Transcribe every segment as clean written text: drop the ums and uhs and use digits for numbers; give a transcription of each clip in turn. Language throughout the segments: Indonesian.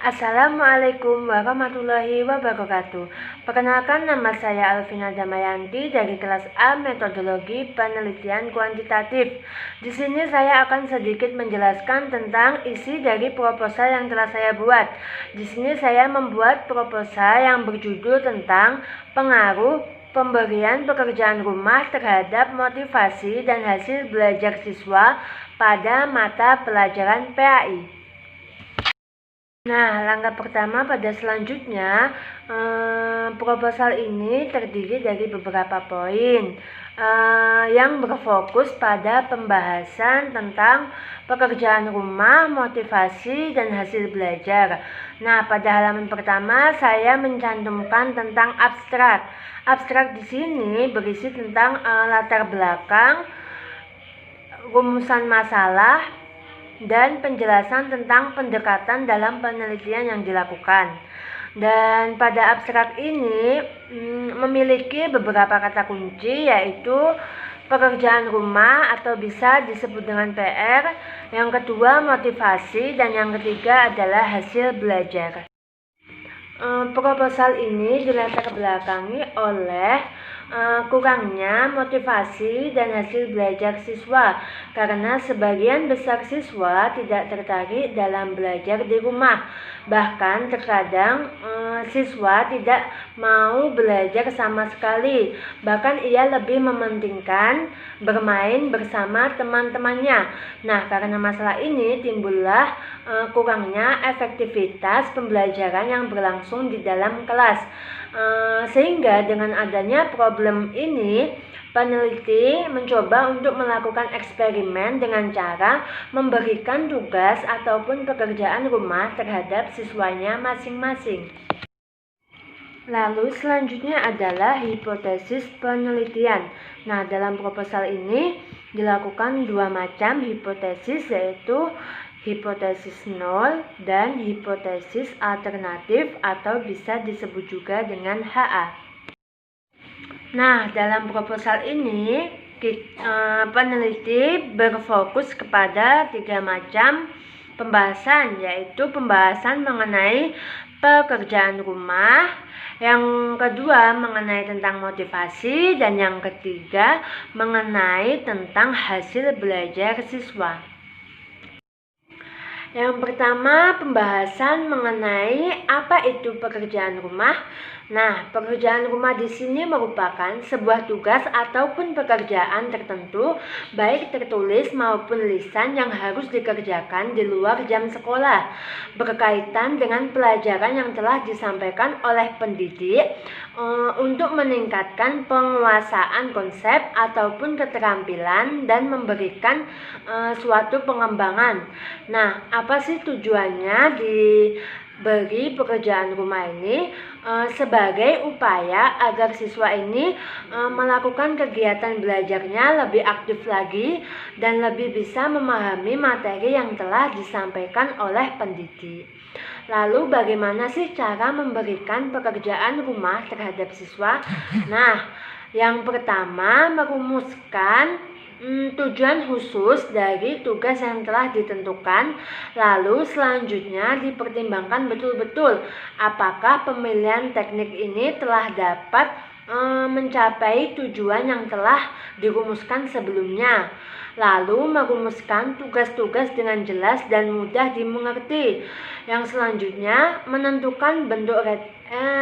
Assalamualaikum warahmatullahi wabarakatuh. Perkenalkan, nama saya Alvina Damayanti dari kelas A Metodologi Penelitian Kuantitatif. Di sini saya akan sedikit menjelaskan tentang isi dari proposal yang telah saya buat. Di sini saya membuat proposal yang berjudul tentang pengaruh pemberian pekerjaan rumah terhadap motivasi dan hasil belajar siswa pada mata pelajaran PAI. Nah, langkah pertama pada selanjutnya, proposal ini terdiri dari beberapa poin yang berfokus pada pembahasan tentang pekerjaan rumah, motivasi, dan hasil belajar. Nah, pada halaman pertama saya mencantumkan tentang abstrak. Abstrak di sini berisi tentang latar belakang, rumusan masalah, dan penjelasan tentang pendekatan dalam penelitian yang dilakukan. Dan pada abstrak ini memiliki beberapa kata kunci, yaitu pekerjaan rumah atau bisa disebut dengan PR, yang kedua motivasi, dan yang ketiga adalah hasil belajar. Proposal ini dilatar belakangi oleh kurangnya motivasi dan hasil belajar siswa karena sebagian besar siswa tidak tertarik dalam belajar di rumah. Bahkan terkadang siswa tidak mau belajar sama sekali, bahkan ia lebih mementingkan bermain bersama teman-temannya. Nah, karena masalah ini timbullah kurangnya efektivitas pembelajaran yang berlangsung di dalam kelas. Sehingga dengan adanya problem ini, peneliti mencoba untuk melakukan eksperimen dengan cara memberikan tugas ataupun pekerjaan rumah terhadap siswanya masing-masing. Lalu selanjutnya adalah hipotesis penelitian. Nah, dalam proposal ini dilakukan dua macam hipotesis, yaitu hipotesis nol dan hipotesis alternatif atau bisa disebut juga dengan HA. Nah, dalam proposal ini peneliti berfokus kepada tiga macam pembahasan, yaitu pembahasan mengenai pekerjaan rumah, yang kedua mengenai tentang motivasi, dan yang ketiga mengenai tentang hasil belajar siswa. Yang pertama, pembahasan mengenai apa itu pekerjaan rumah. Nah, pekerjaan rumah di sini merupakan sebuah tugas ataupun pekerjaan tertentu, baik tertulis maupun lisan, yang harus dikerjakan di luar jam sekolah, berkaitan dengan pelajaran yang telah disampaikan oleh pendidik untuk meningkatkan penguasaan konsep ataupun keterampilan dan memberikan suatu pengembangan. Nah, apa sih tujuannya diberi pekerjaan rumah ini? Sebagai upaya agar siswa ini melakukan kegiatan belajarnya lebih aktif lagi dan lebih bisa memahami materi yang telah disampaikan oleh pendidik. Lalu bagaimana sih cara memberikan pekerjaan rumah terhadap siswa? Nah, yang pertama merumuskan tujuan khusus dari tugas yang telah ditentukan. Lalu selanjutnya dipertimbangkan betul-betul apakah pemilihan teknik ini telah dapat mencapai tujuan yang telah dirumuskan sebelumnya. Lalu merumuskan tugas-tugas dengan jelas dan mudah dimengerti. Yang selanjutnya menentukan bentuk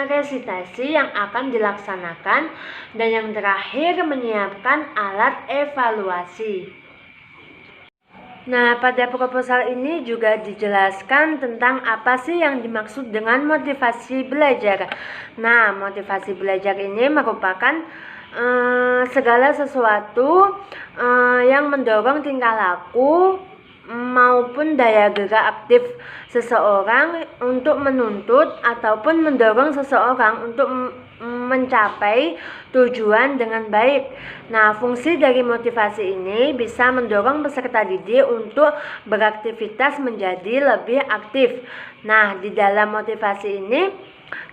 resitasi yang akan dilaksanakan, dan yang terakhir menyiapkan alat evaluasi. Nah, pada proposal ini juga dijelaskan tentang apa sih yang dimaksud dengan motivasi belajar. Nah, motivasi belajar ini merupakan segala sesuatu yang mendorong tingkah laku maupun daya gerak aktif seseorang untuk menuntut ataupun mendorong seseorang untuk mencapai tujuan dengan baik. Nah, fungsi dari motivasi ini bisa mendorong peserta didik untuk beraktivitas menjadi lebih aktif. Nah, di dalam motivasi ini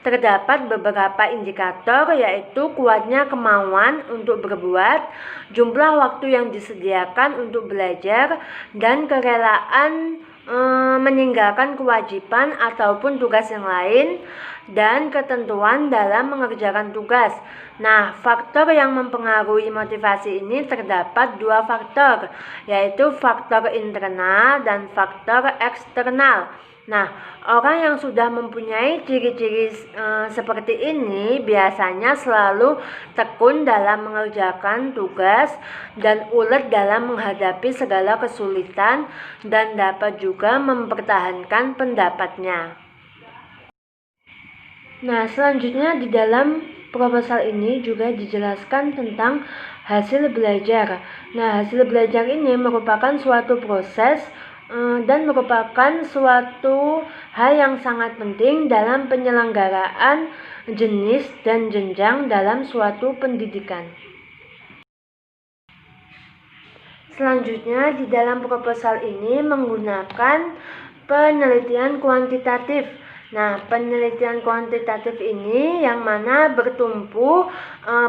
terdapat beberapa indikator, yaitu kuatnya kemauan untuk berbuat, jumlah waktu yang disediakan untuk belajar, dan kerelaan meninggalkan kewajiban ataupun tugas yang lain dan ketentuan dalam mengerjakan tugas. Nah, faktor yang mempengaruhi motivasi ini terdapat 2 faktor, yaitu faktor internal dan faktor eksternal. Nah, orang yang sudah mempunyai ciri-ciri seperti ini biasanya selalu tekun dalam mengerjakan tugas dan ulet dalam menghadapi segala kesulitan dan dapat juga mempertahankan pendapatnya. Nah, selanjutnya di dalam proposal ini juga dijelaskan tentang hasil belajar. Nah, hasil belajar ini merupakan suatu proses dan merupakan suatu hal yang sangat penting dalam penyelenggaraan jenis dan jenjang dalam suatu pendidikan. Selanjutnya di dalam proposal ini menggunakan penelitian kuantitatif. Nah, penelitian kuantitatif ini yang mana bertumpu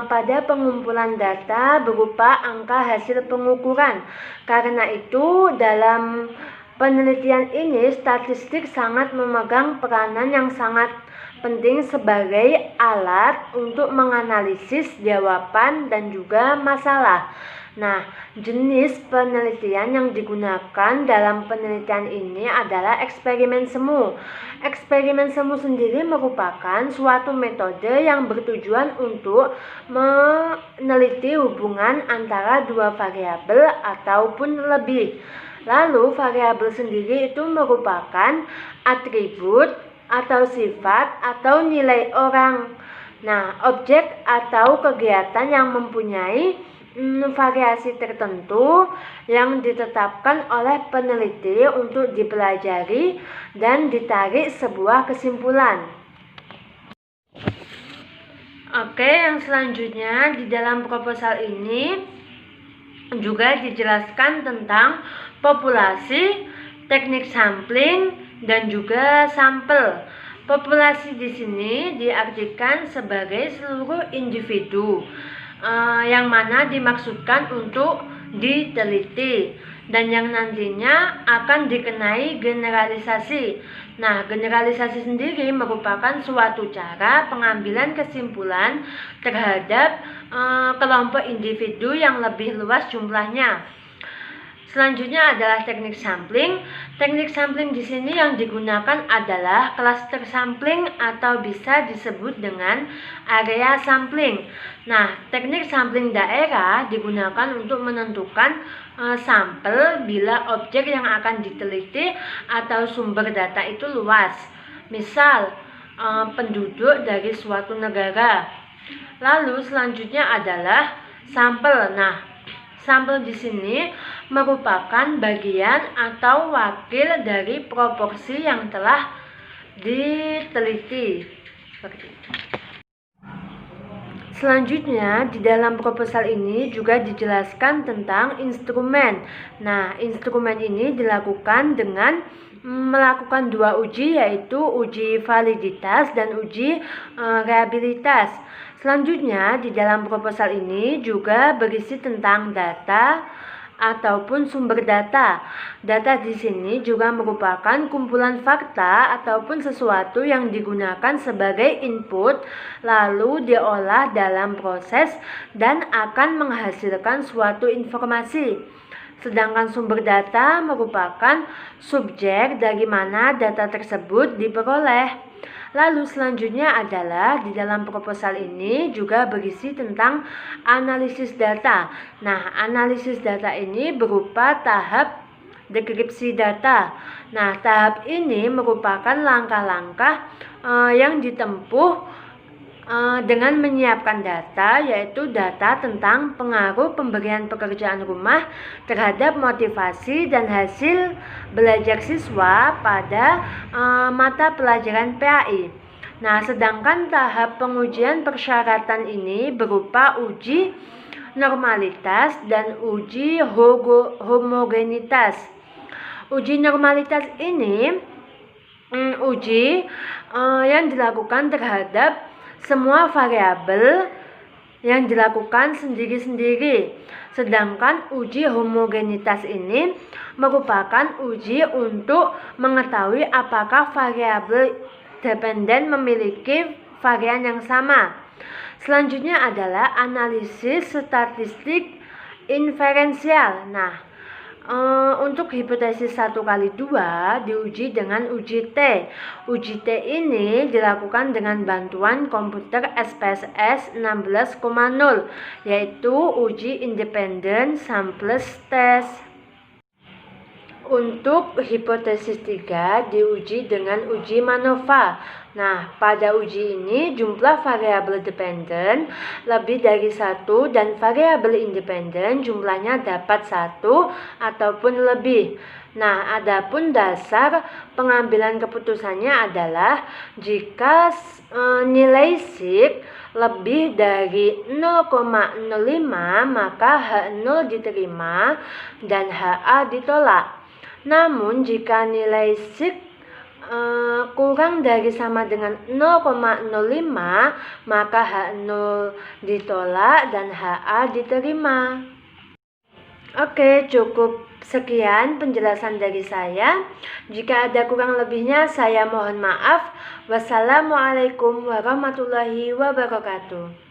pada pengumpulan data berupa angka hasil pengukuran. Karena itu dalam penelitian ini statistik sangat memegang peranan yang sangat penting sebagai alat untuk menganalisis jawaban dan juga masalah. Nah, jenis penelitian yang digunakan dalam penelitian ini adalah eksperimen semu. Eksperimen semu sendiri merupakan suatu metode yang bertujuan untuk meneliti hubungan antara 2 variabel ataupun lebih. Lalu variabel sendiri itu merupakan atribut atau sifat atau nilai orang. Nah, objek atau kegiatan yang mempunyai variasi tertentu yang ditetapkan oleh peneliti untuk dipelajari dan ditarik sebuah kesimpulan. Oke, yang selanjutnya di dalam proposal ini juga dijelaskan tentang populasi, teknik sampling, dan juga sampel. Populasi di sini diartikan sebagai seluruh individu yang mana dimaksudkan untuk diteliti dan yang nantinya akan dikenai generalisasi. Nah, generalisasi sendiri merupakan suatu cara pengambilan kesimpulan terhadap kelompok individu yang lebih luas jumlahnya. Selanjutnya adalah teknik sampling. Teknik sampling di sini yang digunakan adalah cluster sampling atau bisa disebut dengan area sampling. Nah, teknik sampling daerah digunakan untuk menentukan sampel bila objek yang akan diteliti atau sumber data itu luas. Misal, penduduk dari suatu negara. Lalu selanjutnya adalah sampel. Nah, sampel di sini merupakan bagian atau wakil dari proporsi yang telah diteliti. Selanjutnya, di dalam proposal ini juga dijelaskan tentang instrumen. Nah, instrumen ini dilakukan dengan melakukan 2 uji, yaitu uji validitas dan uji reliabilitas. Selanjutnya, di dalam proposal ini juga berisi tentang data ataupun sumber data. Data di sini juga merupakan kumpulan fakta ataupun sesuatu yang digunakan sebagai input lalu diolah dalam proses dan akan menghasilkan suatu informasi. Sedangkan sumber data merupakan subjek dari mana data tersebut diperoleh. Lalu selanjutnya adalah di dalam proposal ini juga berisi tentang analisis data. Nah, analisis data ini berupa tahap deskripsi data. Nah, tahap ini merupakan langkah-langkah yang ditempuh dengan menyiapkan data, yaitu data tentang pengaruh pemberian pekerjaan rumah terhadap motivasi dan hasil belajar siswa pada mata pelajaran PAI. Nah, sedangkan tahap pengujian persyaratan ini berupa uji normalitas dan uji homogenitas. Uji normalitas ini uji yang dilakukan terhadap semua variabel yang dilakukan sendiri-sendiri. Sedangkan uji homogenitas ini merupakan uji untuk mengetahui apakah variabel dependen memiliki varian yang sama. Selanjutnya adalah analisis statistik inferensial. Nah, untuk hipotesis 1x2 diuji dengan uji T. Uji T ini dilakukan dengan bantuan komputer SPSS 16,0, yaitu uji independent sample test. Untuk hipotesis 3 diuji dengan uji MANOVA. Nah, pada uji ini jumlah variabel dependen lebih dari 1 dan variabel independen jumlahnya dapat 1 ataupun lebih. Nah, adapun dasar pengambilan keputusannya adalah jika nilai sig lebih dari 0,05 maka H0 diterima dan HA ditolak. Namun jika nilai sig kurang dari sama dengan 0,05 maka H0 ditolak dan HA diterima. Oke, cukup sekian penjelasan dari saya. Jika ada kurang lebihnya saya mohon maaf. Wassalamualaikum warahmatullahi wabarakatuh.